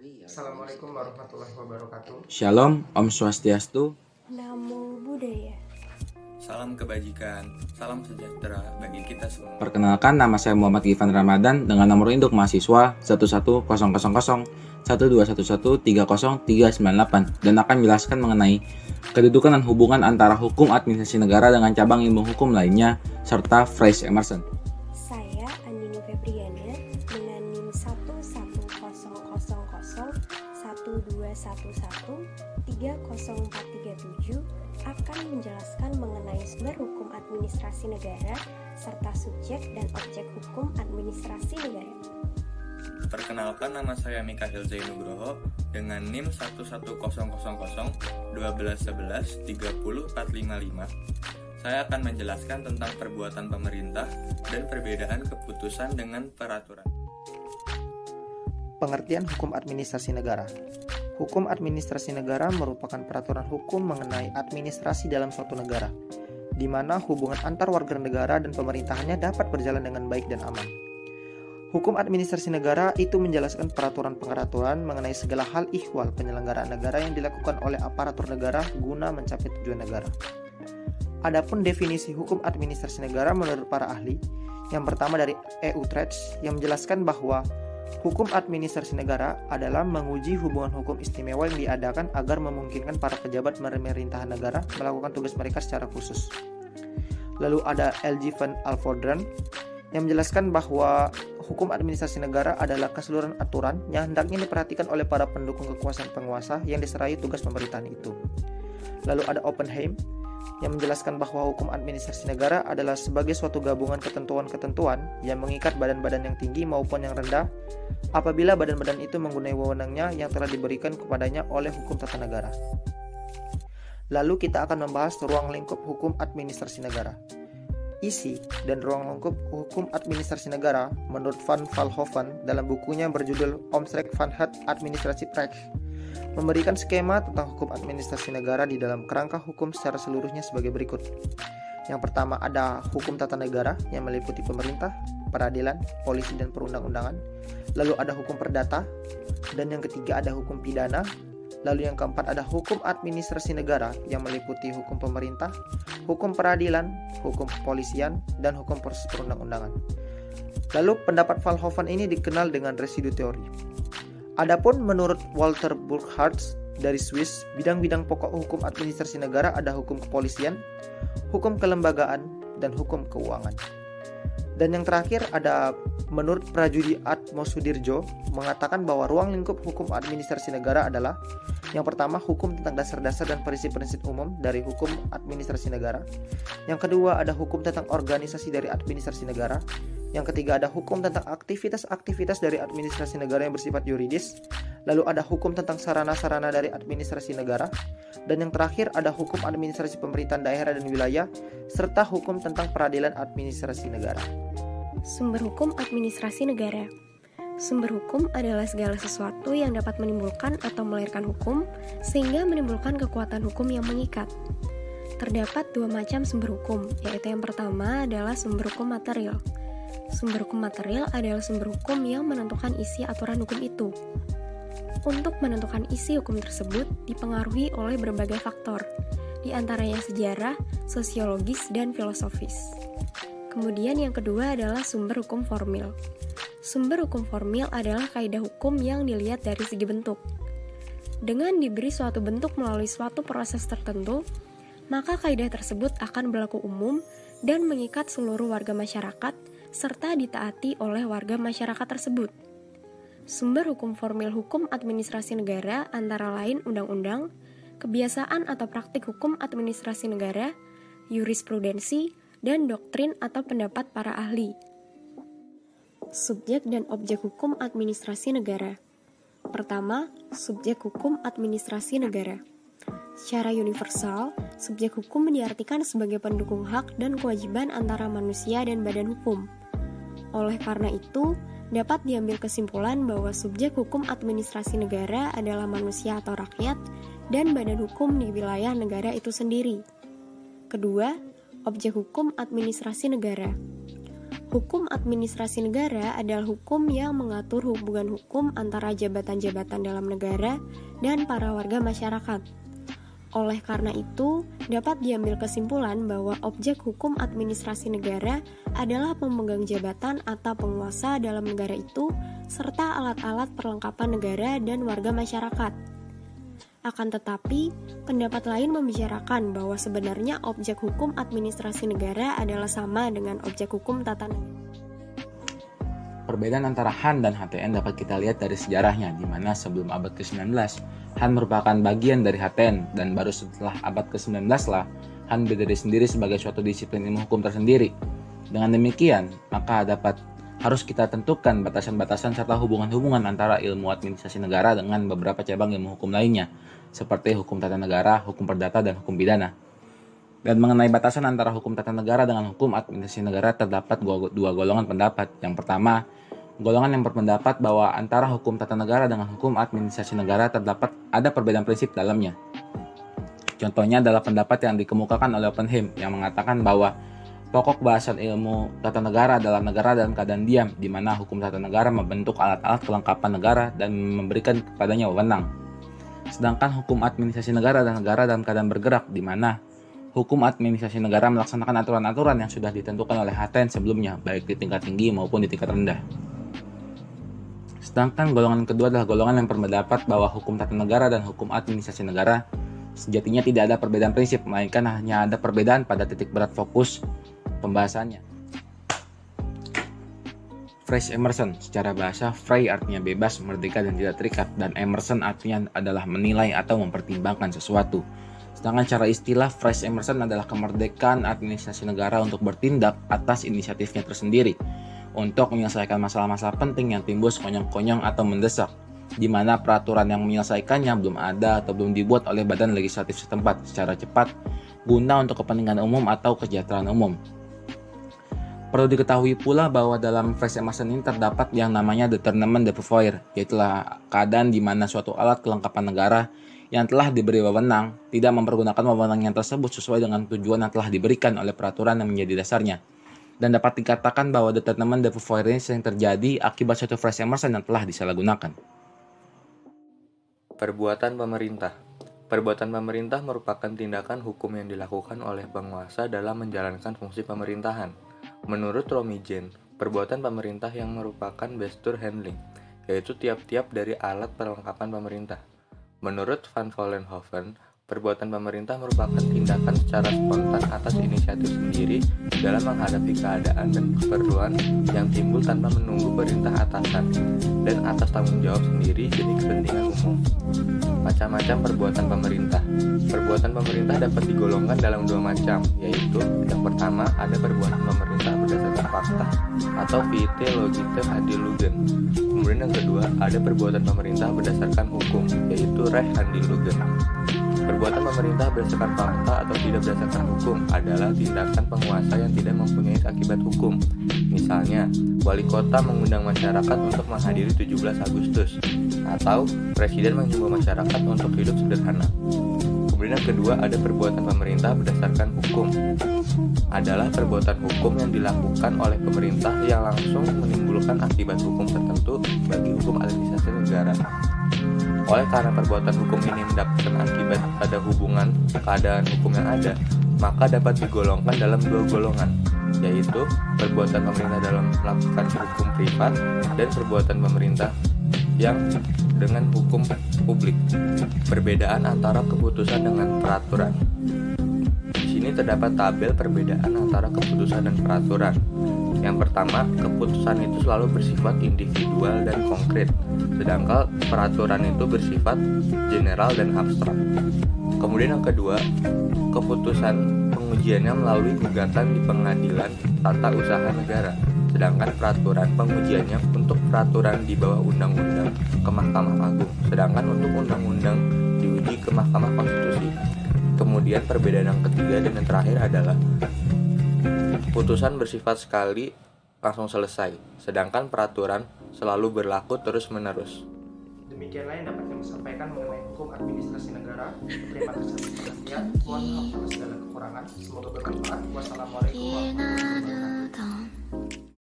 Assalamualaikum warahmatullahi wabarakatuh. Shalom, Om Swastiastu. Namo Buddhaya. Salam kebajikan, salam sejahtera bagi kita semua. Perkenalkan, nama saya Muhammad Gifan Ramadan dengan nomor induk mahasiswa 11000111303998 dan akan menjelaskan mengenai kedudukan dan hubungan antara hukum administrasi negara dengan cabang ilmu hukum lainnya serta Fraser Emerson. Saya Andini Febriana dengan NIM 110001211304337 akan menjelaskan mengenai sumber hukum administrasi negara serta subjek dan objek hukum administrasi negara. Perkenalkan, nama saya Mikhail Zainugroho dengan NIM 110001211304455. Saya akan menjelaskan tentang perbuatan pemerintah dan perbedaan keputusan dengan peraturan. Pengertian hukum administrasi negara. Hukum administrasi negara merupakan peraturan hukum mengenai administrasi dalam suatu negara, di mana hubungan antar warga negara dan pemerintahannya dapat berjalan dengan baik dan aman. Hukum administrasi negara itu menjelaskan peraturan-peraturan mengenai segala hal ihwal penyelenggaraan negara yang dilakukan oleh aparatur negara guna mencapai tujuan negara. Adapun definisi hukum administrasi negara menurut para ahli, yang pertama dari E. Utrecht yang menjelaskan bahwa hukum administrasi negara adalah menguji hubungan hukum istimewa yang diadakan agar memungkinkan para pejabat pemerintahan negara melakukan tugas mereka secara khusus. Lalu ada L.G. van Alphenderen yang menjelaskan bahwa hukum administrasi negara adalah keseluruhan aturan yang hendaknya diperhatikan oleh para pendukung kekuasaan penguasa yang diserai tugas pemerintahan itu. Lalu ada Oppenheim yang menjelaskan bahwa hukum administrasi negara adalah sebagai suatu gabungan ketentuan-ketentuan yang mengikat badan-badan yang tinggi maupun yang rendah apabila badan-badan itu menggunakan wewenangnya yang telah diberikan kepadanya oleh hukum tata negara. Lalu kita akan membahas ruang lingkup hukum administrasi negara. Isi dan ruang lingkup hukum administrasi negara menurut Van Vollenhoven dalam bukunya berjudul Omtrek van het Administratierecht memberikan skema tentang hukum administrasi negara di dalam kerangka hukum secara seluruhnya sebagai berikut. Yang pertama ada hukum tata negara yang meliputi pemerintah, peradilan, polisi, dan perundang-undangan. Lalu ada hukum perdata, dan yang ketiga ada hukum pidana. Lalu yang keempat ada hukum administrasi negara yang meliputi hukum pemerintah, hukum peradilan, hukum kepolisian, dan hukum proses perundang-undangan. Lalu pendapat Vollenhoven ini dikenal dengan residu teori. Adapun menurut Walter Burkhardt dari Swiss, bidang-bidang pokok hukum administrasi negara ada hukum kepolisian, hukum kelembagaan, dan hukum keuangan. Dan yang terakhir ada menurut Prajudi Atmo Sudirjo mengatakan bahwa ruang lingkup hukum administrasi negara adalah yang pertama hukum tentang dasar-dasar dan prinsip-prinsip umum dari hukum administrasi negara. Yang kedua ada hukum tentang organisasi dari administrasi negara. Yang ketiga ada hukum tentang aktivitas-aktivitas dari administrasi negara yang bersifat yuridis. Lalu ada hukum tentang sarana-sarana dari administrasi negara. Dan yang terakhir ada hukum administrasi pemerintahan daerah dan wilayah serta hukum tentang peradilan administrasi negara. Sumber hukum administrasi negara. Sumber hukum adalah segala sesuatu yang dapat menimbulkan atau melahirkan hukum sehingga menimbulkan kekuatan hukum yang mengikat. Terdapat dua macam sumber hukum, yaitu yang pertama adalah sumber hukum material. Sumber hukum material adalah sumber hukum yang menentukan isi aturan hukum itu. Untuk menentukan isi hukum tersebut dipengaruhi oleh berbagai faktor, di antaranya sejarah, sosiologis, dan filosofis. Kemudian yang kedua adalah sumber hukum formil. Sumber hukum formil adalah kaidah hukum yang dilihat dari segi bentuk. Dengan diberi suatu bentuk melalui suatu proses tertentu, maka kaidah tersebut akan berlaku umum dan mengikat seluruh warga masyarakat serta ditaati oleh warga masyarakat tersebut. Sumber hukum formil hukum administrasi negara antara lain undang-undang, kebiasaan atau praktik hukum administrasi negara, jurisprudensi, dan doktrin atau pendapat para ahli. Subjek dan objek hukum administrasi negara. Pertama, subjek hukum administrasi negara. Secara universal, subjek hukum diartikan sebagai pendukung hak dan kewajiban antara manusia dan badan hukum. Oleh karena itu, dapat diambil kesimpulan bahwa subjek hukum administrasi negara adalah manusia atau rakyat dan badan hukum di wilayah negara itu sendiri. Kedua, objek hukum administrasi negara. Hukum administrasi negara adalah hukum yang mengatur hubungan hukum antara jabatan-jabatan dalam negara dan para warga masyarakat. Oleh karena itu, dapat diambil kesimpulan bahwa objek hukum administrasi negara adalah pemegang jabatan atau penguasa dalam negara itu, serta alat-alat perlengkapan negara dan warga masyarakat. Akan tetapi, pendapat lain membicarakan bahwa sebenarnya objek hukum administrasi negara adalah sama dengan objek hukum tata negara. Perbedaan antara Han dan HTN dapat kita lihat dari sejarahnya, di mana sebelum abad ke-19, Han merupakan bagian dari HTN, dan baru setelah abad ke-19 lah, Han berdiri sendiri sebagai suatu disiplin ilmu hukum tersendiri. Dengan demikian, maka harus kita tentukan batasan-batasan serta hubungan-hubungan antara ilmu administrasi negara dengan beberapa cabang ilmu hukum lainnya, seperti hukum tata negara, hukum perdata, dan hukum pidana. Dan mengenai batasan antara hukum tata negara dengan hukum administrasi negara terdapat dua golongan pendapat. Yang pertama, golongan yang berpendapat bahwa antara hukum tata negara dengan hukum administrasi negara terdapat ada perbedaan prinsip dalamnya. Contohnya adalah pendapat yang dikemukakan oleh Oppenheim yang mengatakan bahwa pokok bahasan ilmu tata negara adalah negara dalam keadaan diam, di mana hukum tata negara membentuk alat-alat kelengkapan negara dan memberikan kepadanya wewenang. Sedangkan hukum administrasi negara dan negara dalam keadaan bergerak, di mana hukum administrasi negara melaksanakan aturan-aturan yang sudah ditentukan oleh HTN sebelumnya, baik di tingkat tinggi maupun di tingkat rendah. Sedangkan golongan kedua adalah golongan yang berpendapat bahwa hukum tata negara dan hukum administrasi negara sejatinya tidak ada perbedaan prinsip, melainkan hanya ada perbedaan pada titik berat fokus pembahasannya. Fresh Emerson, secara bahasa frei artinya bebas, merdeka, dan tidak terikat, dan Emerson artinya adalah menilai atau mempertimbangkan sesuatu. Sedangkan cara istilah Fresh Emerson adalah kemerdekaan administrasi negara untuk bertindak atas inisiatifnya tersendiri untuk menyelesaikan masalah-masalah penting yang timbul sekonyong-konyong atau mendesak, di mana peraturan yang menyelesaikannya belum ada atau belum dibuat oleh badan legislatif setempat secara cepat guna untuk kepentingan umum atau kesejahteraan umum. Perlu diketahui pula bahwa dalam Fresh Emerson ini terdapat yang namanya determinant de pouvoir, yaitu keadaan di mana suatu alat kelengkapan negara yang telah diberi wewenang tidak mempergunakan wewenang tersebut sesuai dengan tujuan yang telah diberikan oleh peraturan yang menjadi dasarnya. Dan dapat dikatakan bahwa determinant de pouvoir ini sering terjadi akibat suatu Fresh Emerson yang telah disalahgunakan. Perbuatan pemerintah. Perbuatan pemerintah merupakan tindakan hukum yang dilakukan oleh penguasa dalam menjalankan fungsi pemerintahan. Menurut Romy Jane, perbuatan pemerintah yang merupakan gesture handling, yaitu tiap-tiap dari alat perlengkapan pemerintah. Menurut Van Vollenhoven, perbuatan pemerintah merupakan tindakan secara spontan atas inisiatif sendiri dalam menghadapi keadaan dan keperluan yang timbul tanpa menunggu perintah atasan dan atas tanggung jawab sendiri demi kepentingan umum. Macam-macam perbuatan pemerintah. Perbuatan pemerintah dapat digolongkan dalam dua macam, yaitu yang pertama ada perbuatan pemerintah berdasarkan fakta atau vitae logite handilugen. Kemudian yang kedua ada perbuatan pemerintah berdasarkan hukum, yaitu recht handilugen. Perbuatan pemerintah berdasarkan fakta atau tidak berdasarkan hukum adalah tindakan penguasa yang tidak mempunyai akibat hukum. Misalnya, wali kota mengundang masyarakat untuk menghadiri 17 Agustus, atau presiden menghimbau masyarakat untuk hidup sederhana. Kemudian yang kedua ada perbuatan pemerintah berdasarkan hukum. Adalah perbuatan hukum yang dilakukan oleh pemerintah yang langsung menimbulkan akibat hukum tertentu bagi hukum administrasi negara. Oleh karena perbuatan hukum ini mendapatkan akibat pada hubungan keadaan hukum yang ada, maka dapat digolongkan dalam dua golongan, yaitu perbuatan pemerintah dalam melakukan hukum privat dan perbuatan pemerintah yang dengan hukum publik. Perbedaan antara keputusan dengan peraturan. Di sini terdapat tabel perbedaan antara keputusan dan peraturan. Yang pertama, keputusan itu selalu bersifat individual dan konkret, sedangkan peraturan itu bersifat general dan abstrak. Kemudian yang kedua, keputusan pengujiannya melalui gugatan di pengadilan tata usaha negara, sedangkan peraturan pengujiannya untuk peraturan di bawah undang-undang ke Mahkamah Agung, sedangkan untuk undang-undang diuji ke Mahkamah Konstitusi. Kemudian perbedaan yang ketiga dan yang terakhir adalah putusan bersifat sekali langsung selesai, sedangkan peraturan selalu berlaku terus-menerus. Demikianlah yang dapat kami sampaikan mengenai hukum administrasi negara. Terima kasih atas perhatian. Mohon maaf atas segala kekurangan. Semoga bermanfaat. Wassalamualaikum warahmatullahi wabarakatuh.